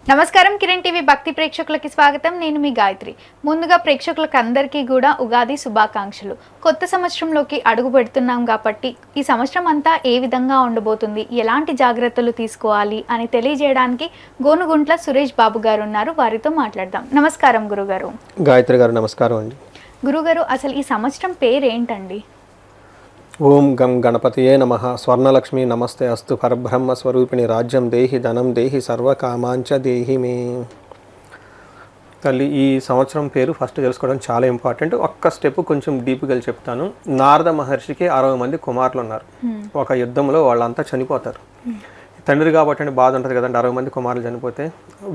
నమస్కారం కిరణ్ టీవీ భక్తి ప్రేక్షకులకి స్వాగతం. నేను మీ గాయత్రి. ముందుగా ప్రేక్షకులకు అందరికీ కూడా ఉగాది శుభాకాంక్షలు. కొత్త సంవత్సరంలోకి అడుగు పెడుతున్నాం కాబట్టి ఈ సంవత్సరం అంతా ఏ విధంగా ఉండబోతుంది, ఎలాంటి జాగ్రత్తలు తీసుకోవాలి అని తెలియజేయడానికి గోనుగుంట్ల సురేష్ బాబు గారు ఉన్నారు. వారితో మాట్లాడదాం. నమస్కారం గురుగారు. గాయత్రి గారు నమస్కారం అండి. గురుగారు, అసలు ఈ సంవత్సరం పేరేంటండి? ఓం గం గణపతియే నమః. స్వర్ణలక్ష్మి నమస్తే అస్తు. పరబ్రహ్మ స్వరూపిణి రాజ్యం దేహి ధనం దేహి సర్వకామాంచ దేహి మే. తల్లి, ఈ సంవత్సరం పేరు ఫస్ట్ తెలుసుకోవడం చాలా ఇంపార్టెంట్. ఒక్క స్టెప్ కొంచెం డీప్గా చెప్తాను. నారద మహర్షికి 60 మంది కుమారులు ఉన్నారు. ఒక యుద్ధంలో వాళ్ళంతా చనిపోతారు. తండ్రి కాబట్టి బాధ ఉంటుంది కదండి. 60 మంది కుమారులు చనిపోతే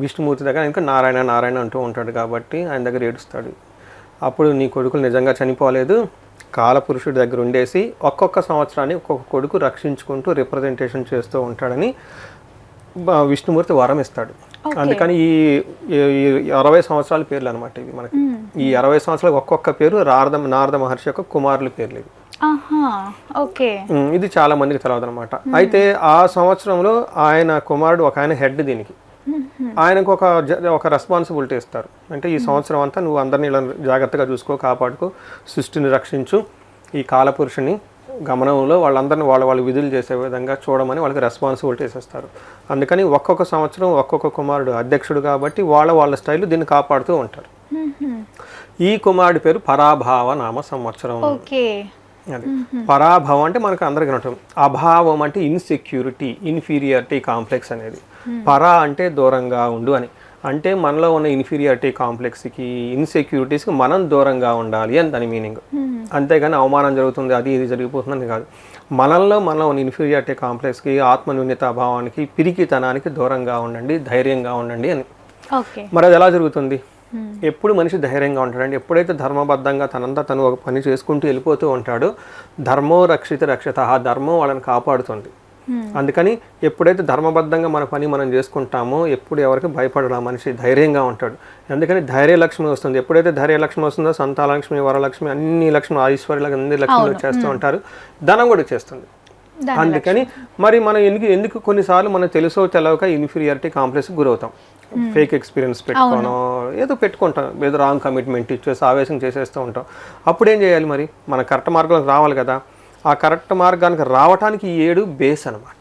విష్ణుమూర్తి దగ్గర ఇంకా నారాయణ నారాయణ అంటూ ఉంటాడు కాబట్టి ఆయన దగ్గర ఏడుస్తాడు. అప్పుడు నీ కొడుకులు నిజంగా చనిపోలేదు, కాలపురుషుడి దగ్గర ఉండేసి ఒక్కొక్క సంవత్సరాన్ని ఒక్కొక్క కొడుకు రక్షించుకుంటూ రిప్రజెంటేషన్ చేస్తూ ఉంటాడని విష్ణుమూర్తి వరం ఇస్తాడు. అందుకని ఈ 60 సంవత్సరాల పేర్లు అనమాట ఇవి మనకి. ఈ 60 సంవత్సరాలకు ఒక్కొక్క పేరు నారద మహర్షి యొక్క కుమారుల పేర్లు ఇవి. ఇది చాలా మందికి తెలియదు అనమాట. అయితే ఆ సంవత్సరంలో ఆయన కుమారుడు ఒక ఆయన హెడ్ దీనికి. ఆయనకు ఒక రెస్పాన్సిబిలిటీ ఇస్తారు. అంటే ఈ సంవత్సరం అంతా నువ్వు అందరినీ ఇలా జాగ్రత్తగా చూసుకో, కాపాడుకో, సృష్టిని రక్షించు, ఈ కాలపురుషుని గమనంలో వాళ్ళందరినీ వాళ్ళ విధులు చేసే విధంగా చూడమని వాళ్ళకి రెస్పాన్సిబిలిటీస్ ఇస్తారు. అందుకని ఒక్కొక్క సంవత్సరం ఒక్కొక్క కుమారుడు అధ్యక్షుడు కాబట్టి వాళ్ళ స్టైల్ దీన్ని కాపాడుతూ ఉంటారు. ఈ కుమారుడి పేరు పరాభావ నామ సంవత్సరం. అది పరాభవం అంటే మనకు అందరికీ ఉంటుంది. అభావం అంటే ఇన్సెక్యూరిటీ, ఇన్ఫీరియారిటీ కాంప్లెక్స్ అనేది. పరా అంటే దూరంగా ఉండు అని. అంటే మనలో ఉన్న ఇన్ఫీరియారిటీ కాంప్లెక్స్కి, ఇన్సెక్యూరిటీస్కి మనం దూరంగా ఉండాలి అని దాని మీనింగ్. అంతేగాని అవమానం జరుగుతుంది అది ఇది జరిగిపోతుందని కాదు. మనలో ఉన్న ఇన్ఫీరియారిటీ కాంప్లెక్స్కి, ఆత్మన్యూన్యత భావానికి, పిరికితనానికి దూరంగా ఉండండి, ధైర్యంగా ఉండండి అని. మరి అది ఎలా జరుగుతుంది? ఎప్పుడు మనిషి ధైర్యంగా ఉంటాడండి ఎప్పుడైతే ధర్మబద్ధంగా తనంతా తను ఒక పని చేసుకుంటూ వెళ్ళిపోతూ ఉంటాడో ధర్మో రక్షిత రక్షత, ఆ ధర్మం వాళ్ళని కాపాడుతుంది. అందుకని ఎప్పుడైతే ధర్మబద్ధంగా మన పని మనం చేసుకుంటామో ఎప్పుడు ఎవరికి భయపడడు, మనిషి ధైర్యంగా ఉంటాడు. అందుకని ధైర్యలక్ష్మి వస్తుంది. ఎప్పుడైతే ధైర్యలక్ష్మి వస్తుందో సంతానలక్ష్మి, వరలక్ష్మి, అన్ని లక్ష్మి, ఐశ్వర్యాలకు అన్ని లక్ష్మిలు వచ్చేస్తూ ఉంటారు. ధనం కూడా వచ్చేస్తుంది. అందుకని మరి మనం ఎందుకు కొన్నిసార్లు మనం తెలుసో తెలవక ఇన్ఫీరియారిటీ కాంప్లెక్స్ గురవుతాం. ఫేక్ ఎక్స్పీరియన్స్ పెట్టుకుంటాం, ఏదో రాంగ్ కమిట్మెంట్ ఇచ్చేసి ఆవేశం చేసేస్తూ ఉంటాం. అప్పుడు ఏం చేయాలి? మరి మన కరెక్ట్ మార్గంలోకి రావాలి కదా. ఆ కరెక్ట్ మార్గానికి రావడానికి ఈ 7 బేస్ అనమాట.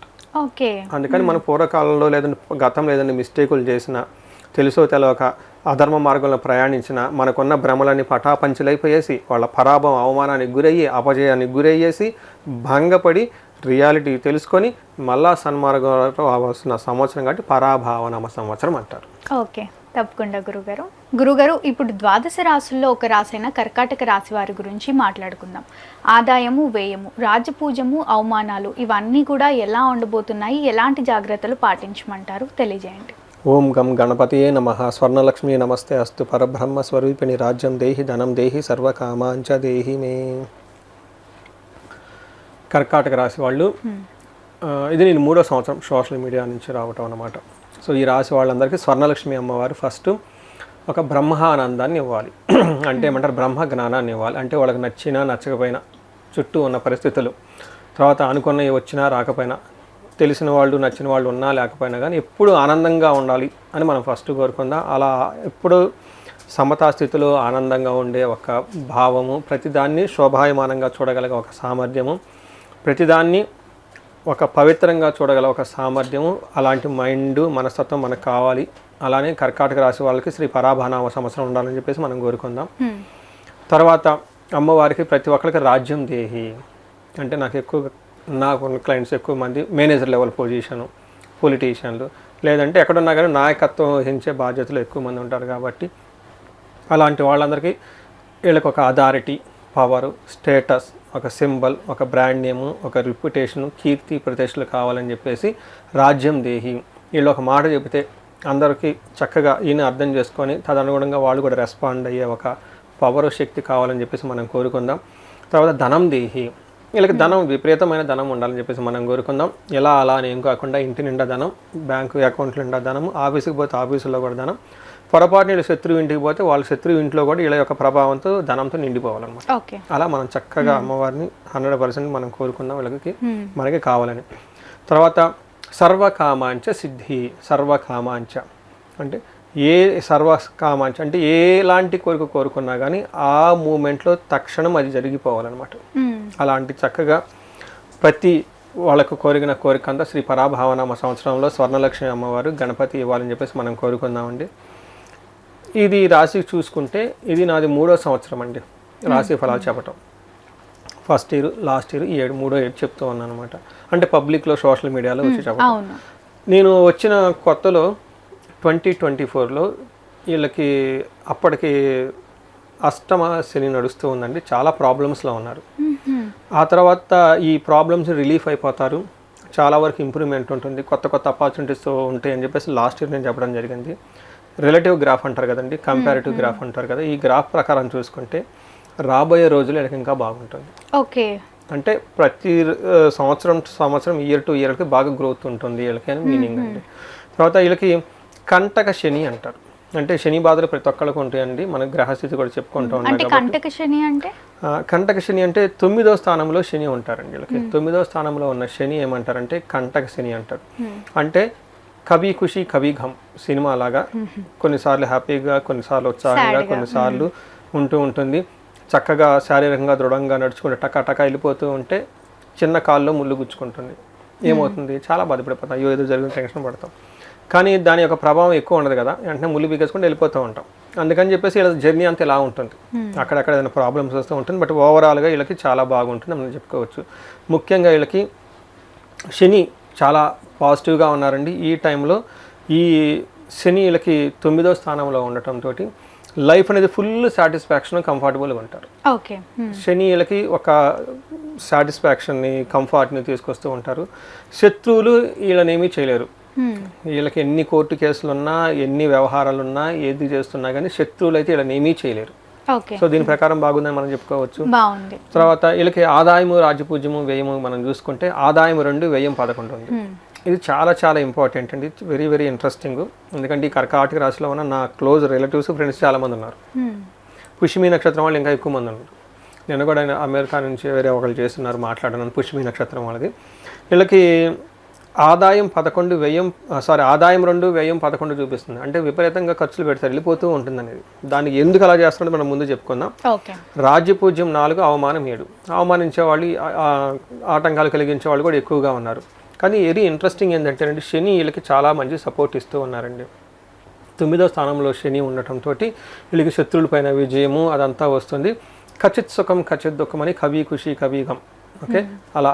అందుకని మన పూర్వకాలంలో లేదంటే గతంలో ఏదైనా మిస్టేకులు చేసినా, తెలుసో తెలవక అధర్మ మార్గంలో ప్రయాణించిన మనకున్న భ్రమలని పటాపంచలైపోయేసి వాళ్ళ పరాభవం, అవమానానికి గురయ్యి, అపజయానికి గురయ్యేసి భంగపడి రియాలిటీ తెలుసుకొని మళ్ళా సన్మార్గంలో వస్తున్న సంవత్సరం కాబట్టి పరాభావనామ సంవత్సరం అంటారు. ఓకే, తప్పకుండా గురుగారు. ఇప్పుడు ద్వాదశ రాశుల్లో ఒక రాశైన కర్కాటక రాశి వారి గురించి మాట్లాడుకుందాం. ఆదాయము, వ్యయము, రాజపూజము, అవమానాలు ఇవన్నీ కూడా ఎలా ఉండబోతున్నాయి, ఎలాంటి జాగ్రత్తలు పాటించమంటారు తెలియజేయండి. ఓం గం గణపతియే నమః. స్వర్ణలక్ష్మి నమస్తే అస్తు. పరబ్రహ్మ స్వరూపిణి రాజ్యం దేహి ధనం దేహి సర్వకామాంచ దేహి మే. కర్కాటక రాశి వాళ్ళు, ఇది నేను 3వ సంవత్సరం సోషల్ మీడియా నుంచి రావటం అన్నమాట. సో ఈ రాశి వాళ్ళందరికీ స్వర్ణలక్ష్మి అమ్మవారు ఫస్ట్ ఒక బ్రహ్మానందాన్ని ఇవ్వాలి. అంటే ఏమంటారు, బ్రహ్మ జ్ఞానాన్ని ఇవ్వాలి. అంటే వాళ్ళకి నచ్చినా నచ్చకపోయినా, చుట్టూ ఉన్న పరిస్థితులు, తర్వాత అనుకున్నవి వచ్చినా రాకపోయినా, తెలిసిన వాళ్ళు నచ్చిన వాళ్ళు ఉన్నా లేకపోయినా కానీ ఎప్పుడు ఆనందంగా ఉండాలి అని మనం ఫస్ట్ కోరుకుందాం. అలా ఎప్పుడు సమతాస్థితిలో ఆనందంగా ఉండే ఒక భావము, ప్రతిదాన్ని శోభాయమానంగా చూడగలిగే ఒక సామర్థ్యము, ప్రతిదాన్ని ఒక పవిత్రంగా చూడగల ఒక సామర్థ్యము, అలాంటి మైండ్ మనస్తత్వం మనకు కావాలి. అలానే కర్కాటక రాశి వాళ్ళకి శ్రీ పరాభానామ సంవత్సరం ఉండాలని చెప్పేసి మనం కోరుకుందాం. తర్వాత అమ్మవారికి ప్రతి ఒక్కరికి రాజ్యం దేహి. అంటే నాకు క్లయింట్స్ ఎక్కువ మంది మేనేజర్ లెవెల్ పొజిషను, పొలిటీషియన్లు, లేదంటే ఎక్కడున్నా కానీ నాయకత్వం వహించే బాధ్యతలు ఎక్కువ మంది ఉంటారు కాబట్టి అలాంటి వాళ్ళందరికీ వీళ్ళకి ఒక అథారిటీ, పవరు, స్టేటస్, ఒక సింబల్, ఒక బ్రాండ్ నేము, ఒక రిప్యుటేషను, కీర్తి ప్రతిష్టలు కావాలని చెప్పేసి రాజ్యం దేహి. వీళ్ళు ఒక మాట చెబితే అందరికీ చక్కగా ఈయన అర్థం చేసుకొని తదనుగుణంగా వాళ్ళు కూడా రెస్పాండ్ అయ్యే ఒక పవర్, శక్తి కావాలని చెప్పేసి మనం కోరుకుందాం. తర్వాత ధనం దేహి. వీళ్ళకి ధనం, విపరీతమైన ధనం ఉండాలని చెప్పేసి మనం కోరుకుందాం. ఎలా అలా అని ఏం కాకుండా ఇంటి నిండా ధనం, బ్యాంకు అకౌంట్ నిండా ధనం, ఆఫీస్కి పోతే ఆఫీసులో కూడా ధనం, పొరపాటు వీళ్ళు శత్రువు ఇంటికి పోతే వాళ్ళ శత్రువు ఇంట్లో కూడా వీళ్ళ యొక్క ప్రభావంతో ధనంతో నిండిపోవాలన్నమాట. అలా మనం చక్కగా అమ్మవారిని 100% మనం కోరుకుందాం వీళ్ళకి మనకి కావాలని. తర్వాత సర్వకామాంచ సిద్ధి, సర్వకామాంచ అంటే ఏ సర్వకామాంచ అంటే ఎలాంటి కోరిక కోరుకున్నా కానీ ఆ మూమెంట్లో తక్షణం అది జరిగిపోవాలన్నమాట. అలాంటి చక్కగా ప్రతి వాళ్ళకు కోరిన కోరిక అంతా శ్రీ పరాభావనామ సంవత్సరంలో స్వర్ణలక్ష్మి అమ్మవారు గణపతి ఇవ్వాలని చెప్పేసి మనం కోరుకుందామండి. ఇది రాశి చూసుకుంటే ఇది నాది 3వ సంవత్సరం అండి రాశి ఫలాలు చెప్పటం. ఫస్ట్ ఇయర్, లాస్ట్ ఇయర్, ఈ 3వ ఇయర్ చెప్తూ ఉన్నాను అనమాట. అంటే పబ్లిక్లో సోషల్ మీడియాలో వచ్చి చెప్పటం. నేను వచ్చిన కొత్తలో 2024లో వీళ్ళకి అప్పటికి అష్టమ శని నడుస్తూ ఉందండి. చాలా ప్రాబ్లమ్స్లో ఉన్నారు. ఆ తర్వాత ఈ ప్రాబ్లమ్స్ రిలీఫ్ అయిపోతారు, చాలా వరకు ఇంప్రూవ్మెంట్ ఉంటుంది, కొత్త కొత్త ఆపర్చునిటీస్ ఉంటాయి అని చెప్పేసి లాస్ట్ ఇయర్ నేను చెప్పడం జరిగింది. రిలేటివ్ గ్రాఫ్ అంటారు కదండి, కంపారిటివ్ గ్రాఫ్ అంటారు కదా, ఈ గ్రాఫ్ ప్రకారం చూసుకుంటే రాబోయే రోజులు వీళ్ళకి ఇంకా బాగుంటుంది. ఓకే, అంటే ప్రతి సంవత్సరం ఇయర్ టు ఇయర్కి బాగా గ్రోత్ ఉంటుంది వీళ్ళకి అని మీనింగ్ అండి. తర్వాత వీళ్ళకి కంటక శని అంటారు. అంటే శని బాధలు ప్రతి ఒక్కళ్ళకు ఉంటాయండి. మన గ్రహస్థితి కూడా చెప్పుకుంటూ ఉంటాం. కంటక శని అంటే కంటక శని అంటే 9వ స్థానంలో శని ఉంటారండి వీళ్ళకి. 9వ స్థానంలో ఉన్న శని ఏమంటారంటే కంటక శని అంటారు. అంటే కవి ఖుషి కవి ఘమ్ సినిమా లాగా కొన్నిసార్లు హ్యాపీగా, కొన్నిసార్లు ఉత్సాహంగా, కొన్నిసార్లు ఉంటుంది. చక్కగా శారీరకంగా దృఢంగా నడుచుకుంటే టకా వెళ్ళిపోతూ ఉంటే చిన్న కాల్లో ముళ్ళు గుచ్చుకుంటుంది. ఏమవుతుంది, చాలా బాధపడిపోతాం, అయ్యో ఏదో జరిగిన టెన్షన్ పడతాం. కానీ దాని యొక్క ప్రభావం ఎక్కువ ఉండదు కదా, వెంటనే ముళ్ళు బిగేసుకుంటూ వెళ్ళిపోతూ ఉంటాం. అందుకని చెప్పేసి ఇలా జర్నీ అంతా ఇలా ఉంటుంది, అక్కడక్కడ ఏదైనా ప్రాబ్లమ్స్ వస్తూ ఉంటుంది. బట్ ఓవరాల్గా వీళ్ళకి చాలా బాగుంటుంది మనం చెప్పుకోవచ్చు. ముఖ్యంగా వీళ్ళకి శని చాలా పాజిటివ్గా ఉన్నారండి ఈ టైంలో. ఈ శని వీళ్ళకి 9వ స్థానంలో ఉండటంతో లైఫ్ అనేది ఫుల్ సాటిస్ఫాక్షన్, కంఫర్టబుల్గా ఉంటారు. ఓకే, శని వీళ్ళకి ఒక సాటిస్ఫాక్షన్ని, కంఫర్ట్ని తీసుకొస్తూ ఉంటారు. శత్రువులు వీళ్ళనేమీ చేయలేరు. వీళ్ళకి ఎన్ని కోర్టు కేసులు ఉన్నా, ఎన్ని వ్యవహారాలు ఉన్నా, ఏది చేస్తున్నా కానీ శత్రువులు అయితే వీళ్ళనేమీ చేయలేరు. సో దీని ప్రకారం బాగుందని మనం చెప్పుకోవచ్చు. తర్వాత వీళ్ళకి ఆదాయము, రాజ్యపూజ్యము, వ్యయము మనం చూసుకుంటే ఆదాయం 2, వ్యయం 11 ఉంది. ఇది చాలా చాలా ఇంపార్టెంట్ అండి, వెరీ వెరీ ఇంట్రెస్టింగ్. ఎందుకంటే ఈ కర్కాటక రాశిలో ఉన్న నా క్లోజ్ రిలేటివ్స్, ఫ్రెండ్స్ చాలామంది ఉన్నారు. పుష్యమి నక్షత్రం వాళ్ళు ఇంకా ఎక్కువ మంది ఉన్నారు. నేను కూడా అమెరికా నుంచి వేరే ఒకళ్ళు చేస్తున్నారు, మాట్లాడినాను పుష్యమి నక్షత్రం వాళ్ళది. వీళ్ళకి ఆదాయం 11, ఆదాయం 2, వ్యయం 11 చూపిస్తుంది. అంటే విపరీతంగా ఖర్చులు పెడతారు, వెళ్ళిపోతూ ఉంటుంది అనేది. దానికి ఎందుకు అలా చేస్తున్నాడో మనం ముందు చెప్పుకుందాం. రాజ్యపూజ్యం 4, అవమానం 7. అవమానించే వాళ్ళు, ఆటంకాలు కలిగించే వాళ్ళు కూడా ఎక్కువగా ఉన్నారు. కానీ వెరీ ఇంట్రెస్టింగ్ ఏంటంటే అండి, శని వీళ్ళకి చాలా మంచి సపోర్ట్ ఇస్తూ ఉన్నారండి. 9వ స్థానంలో శని ఉండటంతో వీళ్ళకి శత్రువుల పైన విజయము అదంతా వస్తుంది. ఖచ్చిత్ సుఖం ఖచ్చిత్ దుఃఖం అని కవి ఖుషి కవి ఘమ్. ఓకే, అలా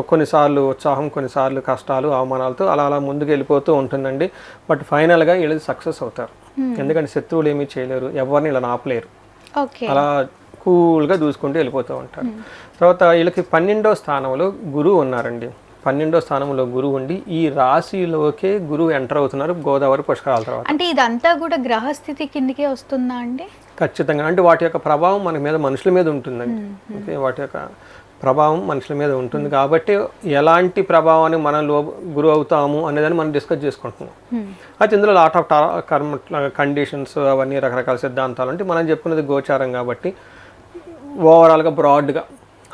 కొన్నిసార్లు ఉత్సాహం, కొన్నిసార్లు కష్టాలు, అవమానాలతో అలా ముందుకు వెళ్ళిపోతూ ఉంటుందండి. బట్ ఫైనల్గా వీళ్ళు సక్సెస్ అవుతారు. ఎందుకంటే శత్రువులు ఏమీ చేయలేరు, ఎవరిని ఇలా ఆపలేరు. అలా కూల్గా చూసుకుంటూ వెళ్ళిపోతూ ఉంటారు. తర్వాత వీళ్ళకి 12వ స్థానంలో గురువు ఉన్నారండి. 12వ స్థానంలో గురువు ఉండి ఈ రాశిలోకే గురువు ఎంటర్ అవుతున్నారు గోదావరి పుష్కరాల తర్వాత. అంటే ఇదంతా కూడా గ్రహస్థితి కిందకే వస్తుందా అండి? ఖచ్చితంగా. అంటే వాటి యొక్క ప్రభావం మన మీద, మనుషుల మీద ఉంటుందండి. ఓకే, వాటి యొక్క ప్రభావం మనుషుల మీద ఉంటుంది కాబట్టి ఎలాంటి ప్రభావాన్ని మనం గురి అవుతాము అనేదాన్ని మనం డిస్కస్ చేసుకుంటున్నాం. అయితే ఇందులో లాట్ ఆఫ్ కండిషన్స్, అవన్నీ రకరకాల సిద్ధాంతాలు అంటే మనం చెప్పుకున్నది గోచారం కాబట్టి ఓవరాల్గా బ్రాడ్గా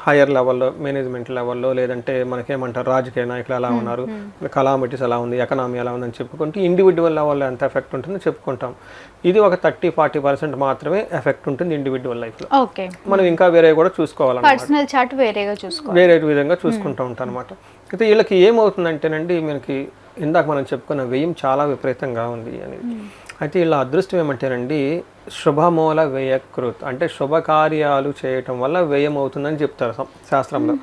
హయ్యర్ లెవెల్లో, మేనేజ్మెంట్ లెవెల్లో, లేదంటే మనకేమంటారు రాజకీయ నాయకులు ఎలా ఉన్నారు, కలామిటీస్ ఎలా ఉంది, ఎకనామీ ఎలా ఉందని చెప్పుకుంటే ఇండివిజువల్ లెవెల్లో ఎంత ఎఫెక్ట్ ఉంటుందో చెప్పుకుంటాం. ఇది ఒక 30-40% మాత్రమే ఎఫెక్ట్ ఉంటుంది ఇండివిజువల్ లైఫ్లో. మనం ఇంకా వేరే కూడా చూసుకోవాలన్నమాట, వేరే విధంగా చూసుకుంటూ ఉంటాం అనమాట. అయితే వీళ్ళకి ఏమవుతుందంటేనండి, మనకి ఇందాక మనం చెప్పుకున్న వ్యయం చాలా విపరీతంగా ఉంది అనేది. అయితే వీళ్ళ అదృష్టం ఏమంటేనండి, శుభమూల వ్యయకృత్, అంటే శుభకార్యాలు చేయటం వల్ల వ్యయం అవుతుందని చెప్తారు శాస్త్రంలో.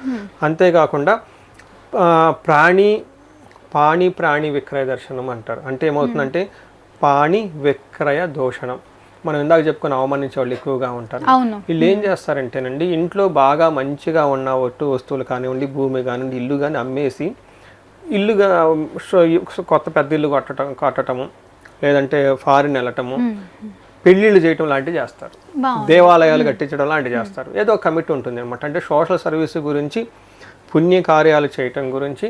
అంతేకాకుండా ప్రాణి విక్రయ దర్శనం అంటారు. అంటే ఏమవుతుందంటే పాణి విక్రయ దోషణం. మనం ఇందాక చెప్పుకుని అవమానించే వాళ్ళు ఎక్కువగా ఉంటారు. వీళ్ళు ఏం చేస్తారంటేనండి, ఇంట్లో బాగా మంచిగా ఉన్న వస్తువులు కానివ్వండి, భూమి కానివ్వండి, ఇల్లు కానీ అమ్మేసి ఇల్లుగా కొత్త పెద్ద ఇల్లు కట్టటము, లేదంటే ఫారిన్ వెళ్ళటము, పెళ్ళిళ్ళు చేయటం లాంటివి చేస్తారు, దేవాలయాలు కట్టించడం లాంటివి చేస్తారు. ఏదో కమిటీ ఉంటుంది అనమాట. అంటే సోషల్ సర్వీస్ గురించి, పుణ్యకార్యాలు చేయటం గురించి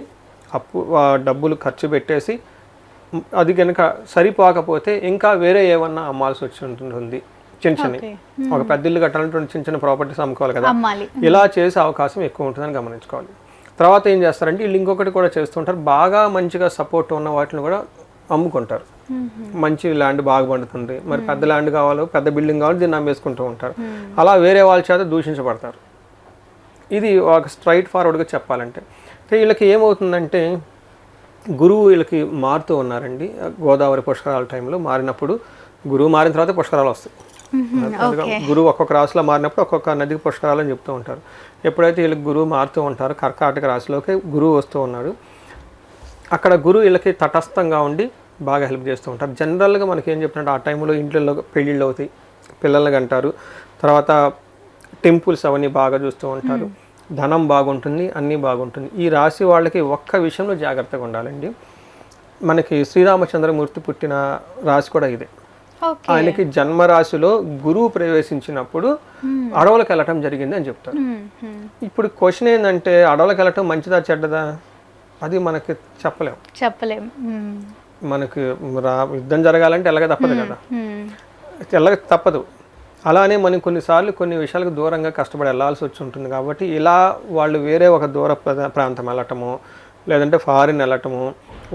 డబ్బులు ఖర్చు పెట్టేసి అది కనుక సరిపోకపోతే ఇంకా వేరే ఏమన్నా అమ్మాల్సి వచ్చి ఉంటుంది. చిన్న ఒక పెద్ద ఇల్లు కట్టాలంటే చిన్న ప్రాపర్టీస్ అమ్ముకోవాలి కదా, ఇలా చేసే అవకాశం ఎక్కువ ఉంటుందని గమనించుకోవాలి. తర్వాత ఏం చేస్తారంటే వీళ్ళు ఇంకొకటి కూడా చేస్తుంటారు, బాగా మంచిగా సపోర్ట్ ఉన్న వాటిని కూడా అమ్ముకుంటారు. మంచి ల్యాండ్ బాగా పండుతుంది, మరి పెద్ద ల్యాండ్ కావాలి, పెద్ద బిల్డింగ్ కావాలి, దీన్ని అమ్మేసుకుంటూ ఉంటారు. అలా వేరే వాళ్ళ చేత దూషించబడతారు. ఇది ఒక స్ట్రైట్ ఫార్వర్డ్గా చెప్పాలంటే వీళ్ళకి ఏమవుతుందంటే గురువు వీళ్ళకి మారుతూ ఉన్నారండి. గోదావరి పుష్కరాల టైంలో మారినప్పుడు గురువు మారిన తర్వాత పుష్కరాలు వస్తాయి. గురువు ఒక్కొక్క రాశిలో మారినప్పుడు ఒక్కొక్క నదికి పుష్కరాలు అని చెప్తూ ఉంటారు. ఎప్పుడైతే వీళ్ళకి గురువు మారుతూ ఉంటారో కర్కాటక రాశిలోకి గురువు వస్తూ ఉన్నాడు, అక్కడ గురువు వీళ్ళకి తటస్థంగా ఉండి బాగా హెల్ప్ చేస్తూ ఉంటారు. జనరల్గా మనకి ఏం చెప్తుంటే ఆ టైంలో ఇంట్లో పెళ్ళిళ్ళు అవుతాయి, పిల్లల్ని అంటారు, తర్వాత టెంపుల్స్ అవన్నీ బాగా చూస్తూ ఉంటారు, ధనం బాగుంటుంది, అన్నీ బాగుంటుంది. ఈ రాశి వాళ్ళకి ఒక్క విషయంలో జాగ్రత్తగా ఉండాలండి. మనకి శ్రీరామచంద్రమూర్తి పుట్టిన రాశి కూడా ఇదే. ఆయనకి జన్మరాశిలో గురువు ప్రవేశించినప్పుడు అడవులకు వెళ్ళటం జరిగింది అని చెప్తారు. ఇప్పుడు క్వశ్చన్ ఏంటంటే అడవులకు వెళ్ళటం మంచిదా చెడ్డదా అది మనకి చెప్పలేము. మనకి యుద్ధం జరగాలంటే ఎలాగ తప్పదు కదా, ఎలాగ తప్పదు. అలానే మనం కొన్నిసార్లు కొన్ని విషయాలకు దూరంగా కష్టపడి వెళ్ళాల్సి వచ్చి ఉంటుంది. కాబట్టి ఇలా వాళ్ళు వేరే ఒక దూర ప్రాంతం వెళ్ళటము, లేదంటే ఫారిన్ వెళ్ళటము,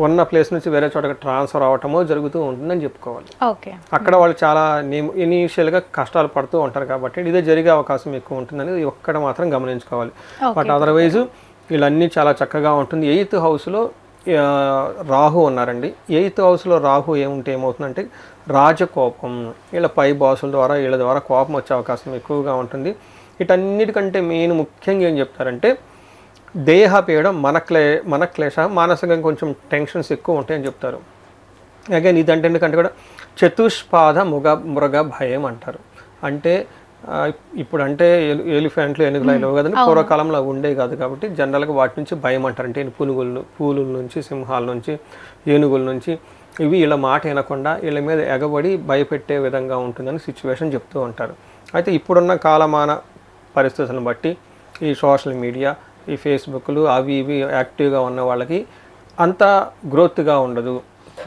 ఉన్న ప్లేస్ నుంచి వేరే చోటకి ట్రాన్స్ఫర్ అవ్వటమో జరుగుతూ ఉంటుందని చెప్పుకోవాలి. అక్కడ వాళ్ళు చాలా ఇనీషియల్గా కష్టాలు పడుతూ ఉంటారు కాబట్టి ఇదే జరిగే అవకాశం ఎక్కువ ఉంటుందని ఒక్కడ మాత్రం గమనించుకోవాలి. బట్ అదర్వైజ్ వీళ్ళన్నీ చాలా చక్కగా ఉంటుంది. 8th హౌస్లో రాహు ఉన్నారండి. 8th హౌస్లో రాహు ఏమవుతుందంటే రాజకోపం, వీళ్ళ పై బాసుల ద్వారా వీళ్ళ ద్వారా కోపం వచ్చే అవకాశం ఎక్కువగా ఉంటుంది. వీటన్నిటికంటే మెయిన్ ముఖ్యంగా ఏం చెప్తారంటే దేహపీడ, మనక్లేశ, మానసికంగా కొంచెం టెన్షన్స్ ఎక్కువ ఉంటాయని చెప్తారు. అగైన్ ఇదంటే ఎందుకంటే కూడా చతుష్పాద మృగ భయం అంటారు. అంటే ఇప్పుడు అంటే ఎలిఫెంట్లు ఎనుగులు లేవు కదండి, పూర్వకాలంలో ఉండేవి కాదు కాబట్టి జనరల్గా వాటి నుంచి భయం అంటారు. అంటే పూలుల నుంచి, సింహాల నుంచి, ఏనుగుల నుంచి ఇవి వీళ్ళ మాట వినకుండా వీళ్ళ మీద ఎగబడి భయపెట్టే విధంగా ఉంటుందని సిచ్యువేషన్ చెప్తూ ఉంటారు. అయితే ఇప్పుడున్న కాలమాన పరిస్థితులను బట్టి ఈ సోషల్ మీడియా, ఈ ఫేస్బుక్లు అవి ఇవి యాక్టివ్గా ఉన్న వాళ్ళకి అంత గ్రోత్గా ఉండదు,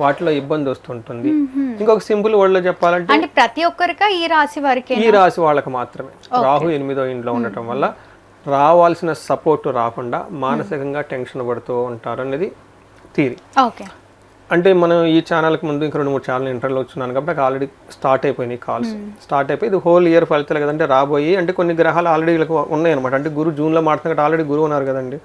వాటిలో ఇబ్బంది వస్తుంటుంది. ఇంకొక సింపుల్ వర్డ్లో చెప్పాలంటే ప్రతి ఒక్కరికి ఈ రాశి వారికి, ఈ రాశి వాళ్ళకి మాత్రమే రాహు 8వ ఇంట్లో ఉండటం వల్ల రావాల్సిన సపోర్ట్ రాకుండా మానసికంగా టెన్షన్ పడుతూ ఉంటారు అనేది థియరీ. అంటే మనం ఈ ఛానల్కి ముందు ఇంకా 2-3 ఛానల్ ఇంటర్వ్యూలో వచ్చున్నాను కాబట్టి నాకు ఆల్రెడీ స్టార్ట్ అయిపోయినాయి కాల్స్. స్టార్ట్ అయిపోయి ఇది హోల్ ఇయర్ ఫలితాలు కదంటే రాబోయి అంటే కొన్ని గ్రహాలు ఆల్రెడీ వీళ్ళకి ఉన్నాయన్నమాట. అంటే గురు జూన్లో మారుతున్నట్టు ఆల్రెడీ గురువు ఉన్నారు కదండి,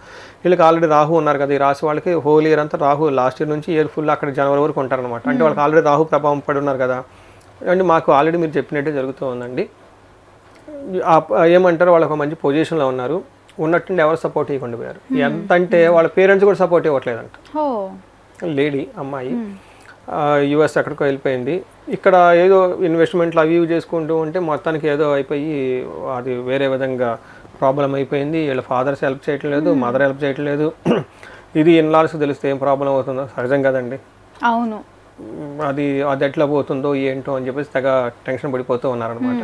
వీళ్ళకి ఆల్రెడీ రాహు ఉన్నారు కదా. ఈ రాశి వాళ్ళకి హోల్ ఇయర్ అంతా రాహు లాస్ట్ ఇయర్ నుంచి ఇయర్ ఫుల్ అక్కడ జనవరి వరకు ఉంటారనమాట. అంటే వాళ్ళకి ఆల్రెడీ రాహు ప్రభావం పడి ఉన్నారు కదా. అంటే మాకు ఆల్రెడీ మీరు చెప్పినట్టే జరుగుతూ ఉందండి. ఏమంటారు వాళ్ళకి ఒక మంచి పొజిషన్లో ఉన్నారు, ఉన్నట్టుండి ఎవరు సపోర్ట్ ఇవ్వకుండా పోయారు. ఎంత అంటే వాళ్ళ పేరెంట్స్ కూడా సపోర్ట్ ఇవ్వట్లేదంట. లేడీ అమ్మాయి యుఎస్ ఎక్కడికో వెళ్ళిపోయింది, ఇక్కడ ఏదో ఇన్వెస్ట్మెంట్లు అవి ఇవి చేసుకుంటూ ఉంటే మొత్తానికి ఏదో అయిపోయి అది వేరే విధంగా ప్రాబ్లం అయిపోయింది. వీళ్ళ ఫాదర్స్ హెల్ప్ చేయట్లేదు, మదర్ హెల్ప్ చేయట్లేదు. ఇది ఇన్లాల్స్ తెలిస్తే ఏం ప్రాబ్లం అవుతుందో సహజం కదండి. అవును, అది ఎట్లా పోతుందో ఏంటో అని చెప్పేసి తెగ టెన్షన్ పడిపోతూ ఉన్నారనమాట.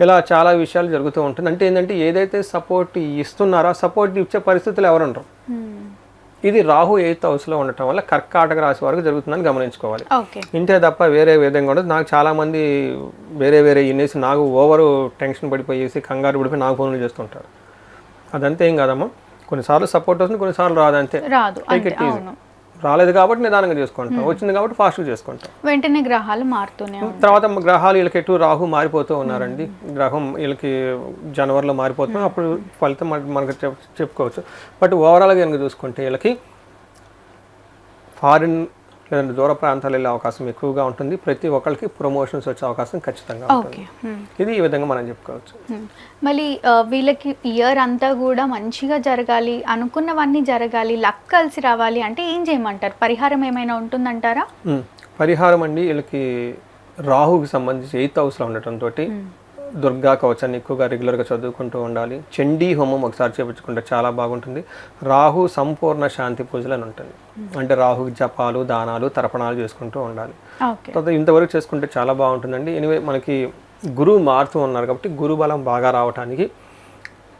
ఇలా చాలా విషయాలు జరుగుతూ ఉంటుంది. అంటే ఏంటంటే ఏదైతే సపోర్ట్ ఇస్తున్నారో సపోర్ట్ ఇచ్చే పరిస్థితులు ఎవరు ఉండరు. ఇది రాహు 8th హౌస్లో ఉండటం వల్ల కర్కాటక రాశి వరకు జరుగుతుందని గమనించుకోవాలి. ఇంతే తప్ప వేరే విధంగా ఉండదు. నాకు చాలామంది వేరే ఇన్నేసి నాకు ఓవర్ టెన్షన్ పడిపోయేసి కంగారు పడిపోయి నాకు ఫోన్లు చేస్తుంటారు. అదంతే ఏం కాదమ్మా, కొన్నిసార్లు సపోర్ట్ వస్తుంది, కొన్నిసార్లు రాదు. అంతే, టేక్ ఇట్ ఈజీ. రాలేదు కాబట్టి నిదానంగా చేసుకుంటాం, వచ్చింది కాబట్టి ఫాస్ట్గా చేసుకుంటాం. వెంటనే గ్రహాలు మారుతూనే తర్వాత గ్రహాలు వీళ్ళకి ఎటు రాహు మారిపోతూ ఉన్నారండి. గ్రహం వీళ్ళకి జనవరిలో మారిపోతున్నాం, అప్పుడు ఫలితం మనకు చెప్పుకోవచ్చు. బట్ ఓవరాల్గా కనుక చూసుకుంటే వీళ్ళకి ఫారిన్ లేదంటే దూర ప్రాంతాలు వెళ్ళే అవకాశం ఎక్కువగా ఉంటుంది. ప్రతి ఒక్కరికి ప్రమోషన్స్ వచ్చే అవకాశం ఖచ్చితంగా ఉంటుంది. ఇది ఈ విధంగా మనం చెప్పుకోవచ్చు. మళ్ళీ వీళ్ళకి ఇయర్ అంతా కూడా మంచిగా జరగాలి, అనుకున్నవన్నీ జరగాలి, లక్ కలిసి రావాలి అంటే ఏం చేయమంటారు? పరిహారం ఏమైనా ఉంటుందంటారా? పరిహారం అండి, వీళ్ళకి రాహుకి సంబంధించి 8th హౌస్లో ఉండటంతో దుర్గా కవచాన్ని ఎక్కువగా రెగ్యులర్గా చదువుకుంటూ ఉండాలి. చండీ హోమం ఒకసారి చేయించుకుంటే చాలా బాగుంటుంది. రాహు సంపూర్ణ శాంతి పూజలు అని ఉంటుంది. అంటే రాహు జపాలు, దానాలు, తర్పణాలు చేసుకుంటూ ఉండాలి. తర్వాత ఇంతవరకు చేసుకుంటే చాలా బాగుంటుందండి. ఎనివే మనకి గురువు మారుతూ ఉన్నారు కాబట్టి గురు బలం బాగా రావడానికి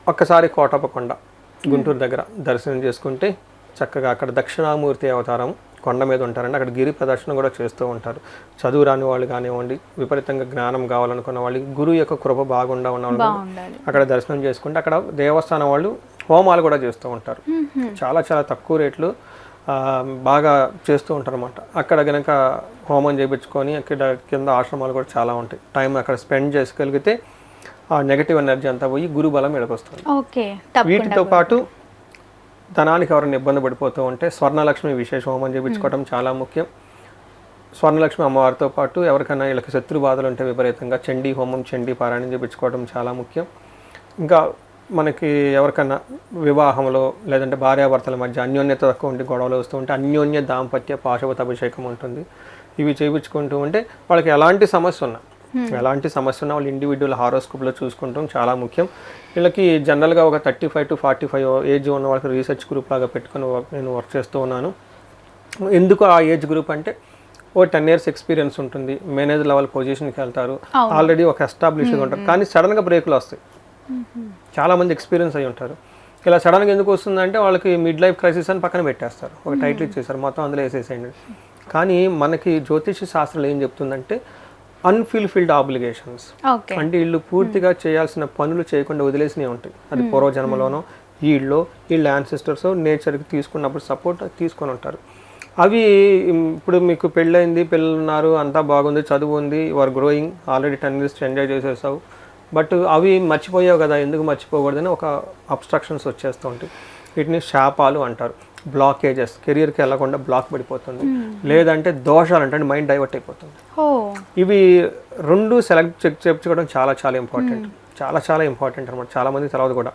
ఒక్కసారి కోటప్పకొండ గుంటూరు దగ్గర దర్శనం చేసుకుంటే చక్కగా అక్కడ దక్షిణామూర్తి అవతారం కొండ మీద ఉంటారండి. అక్కడ గిరి ప్రదర్శన కూడా చేస్తూ ఉంటారు. చదువు రాని వాళ్ళు కానివ్వండి, విపరీతంగా జ్ఞానం కావాలనుకున్న వాళ్ళకి గురువు యొక్క కృప బాగుండా ఉన్న వాళ్ళు అక్కడ దర్శనం చేసుకుంటే అక్కడ దేవస్థానం వాళ్ళు హోమాలు కూడా చేస్తూ ఉంటారు. చాలా చాలా తక్కువ రేట్లు బాగా చేస్తూ ఉంటారు అనమాట. అక్కడ కనుక హోమం చేయించుకొని అక్కడ కింద ఆశ్రమాలు కూడా చాలా ఉంటాయి. టైం అక్కడ స్పెండ్ చేసుకోగలిగితే ఆ నెగటివ్ ఎనర్జీ అంతా పోయి గురు బలం ఎడకొస్తుంది. ఓకే. వీటితో పాటు ధనానికి ఎవరైనా ఇబ్బంది పడిపోతూ ఉంటే స్వర్ణలక్ష్మి విశేష హోమం చేయించుకోవడం చాలా ముఖ్యం. స్వర్ణలక్ష్మి అమ్మవారితో పాటు ఎవరికైనా వీళ్ళకి శత్రు బాధలు ఉంటే విపరీతంగా చండీ హోమం, చండీ పారాయణం చేయించుకోవడం చాలా ముఖ్యం. ఇంకా మనకి ఎవరికైనా వివాహంలో లేదంటే భార్యాభర్తల మధ్య అన్యోన్యత తక్కువ ఉండి గొడవలు వస్తూ ఉంటే అన్యోన్య దాంపత్య పాశుపత అభిషేకం ఉంటుంది. ఇవి చేయించుకుంటూ ఉంటే వాళ్ళకి ఎలాంటి సమస్య ఉన్నా వాళ్ళు ఇండివిజువల్ హారోస్కోప్లో చూసుకుంటాం చాలా ముఖ్యం. వీళ్ళకి జనరల్గా ఒక 35 to 45 ఏజ్ ఉన్న వాళ్ళకి రీసెర్చ్ గ్రూప్ లాగా పెట్టుకొని నేను వర్క్ చేస్తూ ఉన్నాను. ఎందుకు ఆ ఏజ్ గ్రూప్ అంటే ఓ 10 years ఎక్స్పీరియన్స్ ఉంటుంది, మేనేజర్ లెవెల్ పొజిషన్కి వెళ్తారు, ఆల్రెడీ ఒక ఎస్టాబ్లిష్గా ఉంటారు. కానీ సడన్గా బ్రేకులు వస్తాయి. చాలామంది ఎక్స్పీరియన్స్ అయి ఉంటారు. ఇలా సడన్గా ఎందుకు వస్తుందంటే వాళ్ళకి మిడ్ లైఫ్ క్రైసిస్ అని పక్కన పెట్టేస్తారు, ఒక టైటిల్ ఇచ్చేసారు, మొత్తం అందులో వేసేసేయండి. కానీ మనకి జ్యోతిష శాస్త్రం ఏం చెప్తుందంటే అన్ఫుల్ఫిల్డ్ ఆబ్లిగేషన్స్ అంటే వీళ్ళు పూర్తిగా చేయాల్సిన పనులు చేయకుండా వదిలేసినవి ఉంటాయి. అది పూర్వజన్మలోనో వీళ్ళ యాన్సిస్టర్స్ నేచర్కి తీసుకున్నప్పుడు సపోర్ట్ తీసుకొని ఉంటారు. అవి ఇప్పుడు మీకు పెళ్ళైంది, పిల్లలు ఉన్నారు, అంతా బాగుంది, చదువు ఉంది, your growing, already 10 years enjoy చేసేసావు, బట్ అవి మర్చిపోయావు కదా, ఎందుకు మర్చిపోకూడదని ఒక అబ్స్ట్రక్షన్స్ వచ్చేస్తూ ఉంటాయి. వీటిని శాపాలు అంటారు. బ్లాకేజెస్, కెరియర్కి వెళ్ళకుండా బ్లాక్ పడిపోతుంది, లేదంటే దోషాలు అంటే మైండ్ డైవర్ట్ అయిపోతుంది. ఇవి రెండు చెక్ చేయించుకోవడం చాలా చాలా ఇంపార్టెంట్, చాలా ఇంపార్టెంట్ అనమాట. చాలామంది తర్వాత కూడా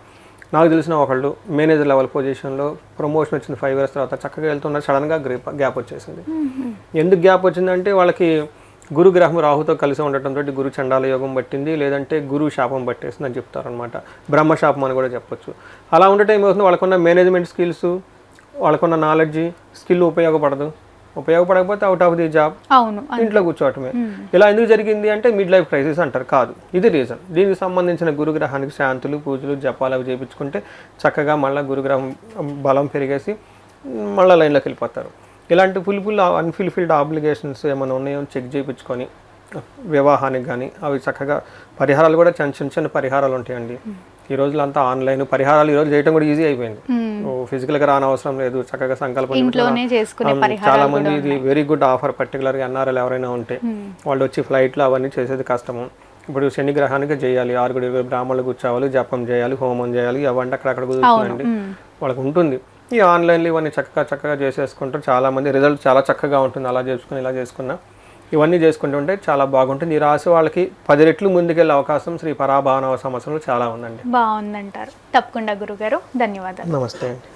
నాకు తెలిసిన ఒకళ్ళు మేనేజర్ లెవెల్ పొజిషన్లో ప్రమోషన్ వచ్చిన 5 years తర్వాత చక్కగా వెళ్తున్నారు, సడన్గా గ్యాప్ వచ్చేసింది. ఎందుకు గ్యాప్ వచ్చిందంటే వాళ్ళకి గురు గ్రహం రాహుతో కలిసి ఉండటంతో గురు చండాల యోగం పట్టింది, లేదంటే గురువు శాపం పట్టేసింది అని చెప్తారు అనమాట. బ్రహ్మశాపం అని కూడా చెప్పొచ్చు. అలా ఉండటం ఏమవుతుంది, వాళ్ళకున్న మేనేజ్మెంట్ స్కిల్స్, వాళ్ళకున్న నాలెడ్జ్ స్కిల్ ఉపయోగపడకపోతే అవుట్ ఆఫ్ ది జాబ్, ఇంట్లో కూర్చోవటమే. ఇలా ఎందుకు జరిగింది అంటే మిడ్ లైఫ్ క్రైసిస్ అంటారు. కాదు, ఇది రీజన్. దీనికి సంబంధించిన గురుగ్రహానికి శాంతులు, పూజలు, జపాలు అవి చేయించుకుంటే చక్కగా మళ్ళీ గురుగ్రహం బలం పెరిగేసి మళ్ళీ లైన్లోకి వెళ్ళిపోతారు. ఇలాంటి అన్ఫుల్ఫిల్డ్ ఆబ్లిగేషన్స్ ఏమైనా ఉన్నాయో చెక్ చేయించుకొని వివాహానికి కానీ అవి చక్కగా పరిహారాలు కూడా చిన్న పరిహారాలు ఉంటాయండి. ఈ రోజులు అంతా ఆన్లైన్ పరిహారాలు ఈరోజు చేయడం కూడా ఈజీ అయిపోయింది. ఫిజికల్గా రానవసరం లేదు, చక్కగా సంకల్పం. చాలా మంది ఇది వెరీ గుడ్ ఆఫర్. పర్టికులర్గా ఎన్ఆర్ఎల్ ఎవరైనా ఉంటే వాళ్ళు వచ్చి ఫ్లైట్లో అవన్నీ చేసేది కష్టము. ఇప్పుడు శని గ్రహానికి చేయాలి, 6 బ్రాహ్మణులు కూర్చోవాలి, జపం చేయాలి, హోమం చేయాలి, అవంటే అక్కడక్కడ కుదురుతుందండి, వాళ్ళకి ఉంటుంది. ఈ ఆన్లైన్లో ఇవన్నీ చక్కగా చేసేసుకుంటారు. చాలామంది రిజల్ట్ చాలా చక్కగా ఉంటుంది. అలా చేసుకుని ఇలా చేసుకున్నా ఇవన్నీ చేసుకుంటుంటే చాలా బాగుంటుంది. ఈ రాశి వాళ్ళకి 10 రెట్లు ముందుకెళ్ళే అవకాశం శ్రీ పరాభావనవ సంవత్సరంలో చాలా ఉందండి. బాగుందంటారు. తప్పకుండా గురుగారు, ధన్యవాదాలు. నమస్తే అండి.